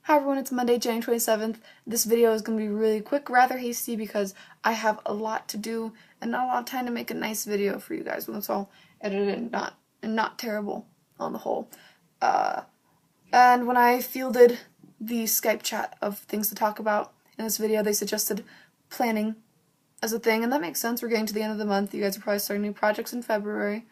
Hi everyone, it's Monday, January 27th. This video is going to be really quick, rather hasty, because I have a lot to do and not a lot of time to make a nice video for you guys when it's all edited and not terrible on the whole. And when I fielded the Skype chat of things to talk about in this video, they suggested planning as a thing, and that makes sense. We're getting to the end of the month. You guys are probably starting new projects in February.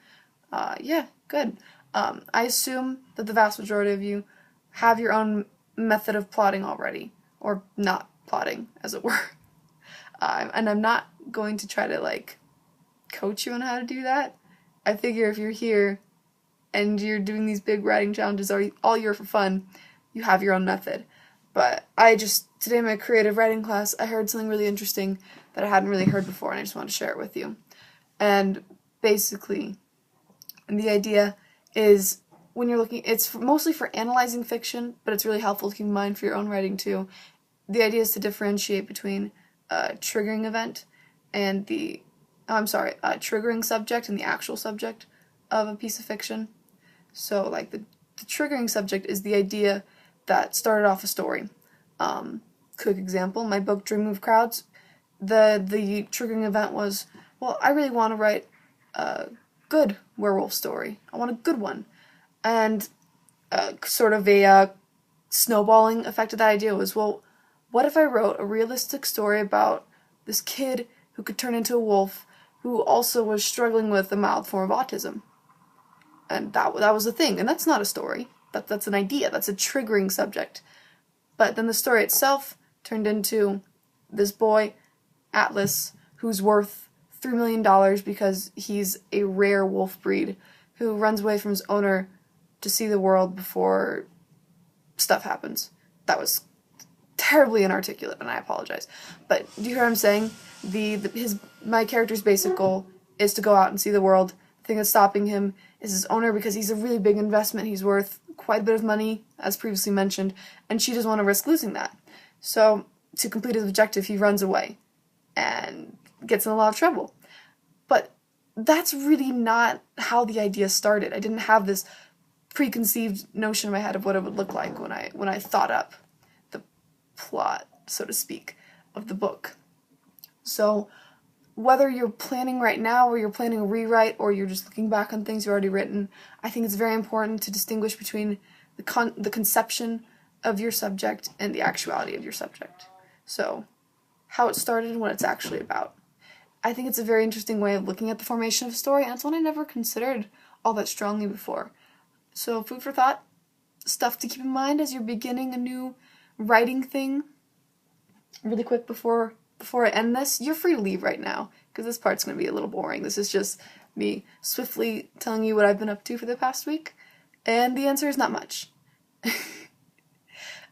Yeah, good. I assume that the vast majority of you have your own method of plotting already, or not plotting, as it were. And I'm not going to try to, coach you on how to do that. I figure if you're here and you're doing these big writing challenges all year for fun, you have your own method. But today in my creative writing class, I heard something really interesting that I hadn't really heard before, and I just wanted to share it with you. And basically, the idea is, when you're looking, it's mostly for analyzing fiction, but it's really helpful to keep in mind for your own writing too. The idea is to differentiate between a triggering event and triggering subject and the actual subject of a piece of fiction. So, the triggering subject is the idea that started off a story. Quick example, my book Dreaming of Crowds, the triggering event was, well, I really want to write a good werewolf story. I want a good one. And sort of a snowballing effect of that idea was, well, what if I wrote a realistic story about this kid who could turn into a wolf who also was struggling with a mild form of autism? And that was a thing, and that's not a story. That's an idea. That's a triggering subject. But then the story itself turned into this boy, Atlas, who's worth $3 million because he's a rare wolf breed who runs away from his owner to see the world before stuff happens. That was terribly inarticulate, and I apologize. But do you hear what I'm saying? My character's basic goal is to go out and see the world. The thing that's stopping him is his owner, because he's a really big investment. He's worth quite a bit of money, as previously mentioned, and she doesn't want to risk losing that. So, to complete his objective, he runs away and gets in a lot of trouble. But that's really not how the idea started. I didn't have this preconceived notion in my head of what it would look like when I thought up the plot, so to speak, of the book. So whether you're planning right now, or you're planning a rewrite, or you're just looking back on things you've already written, I think it's very important to distinguish between the conception of your subject and the actuality of your subject. So how it started and what it's actually about. I think it's a very interesting way of looking at the formation of a story, and it's one I never considered all that strongly before. So, food for thought, stuff to keep in mind as you're beginning a new writing thing. Really quick before I end this, you're free to leave right now, because this part's going to be a little boring. This is just me swiftly telling you what I've been up to for the past week, and the answer is not much.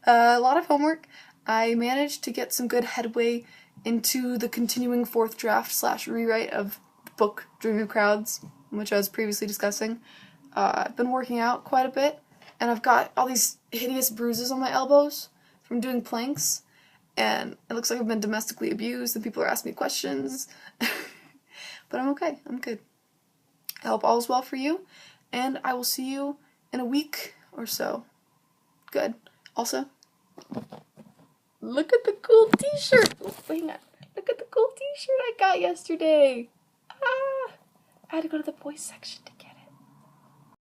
A lot of homework. I managed to get some good headway into the continuing fourth draft / rewrite of the book Dreaming of Crowds, which I was previously discussing. I've been working out quite a bit, and I've got all these hideous bruises on my elbows from doing planks, and it looks like I've been domestically abused, and people are asking me questions. But I'm okay. I'm good. I hope all is well for you, and I will see you in a week or so. Good. Also, look at the cool t-shirt! Oh, hang on. Look at the cool t-shirt I got yesterday! I had to go to the boys section to get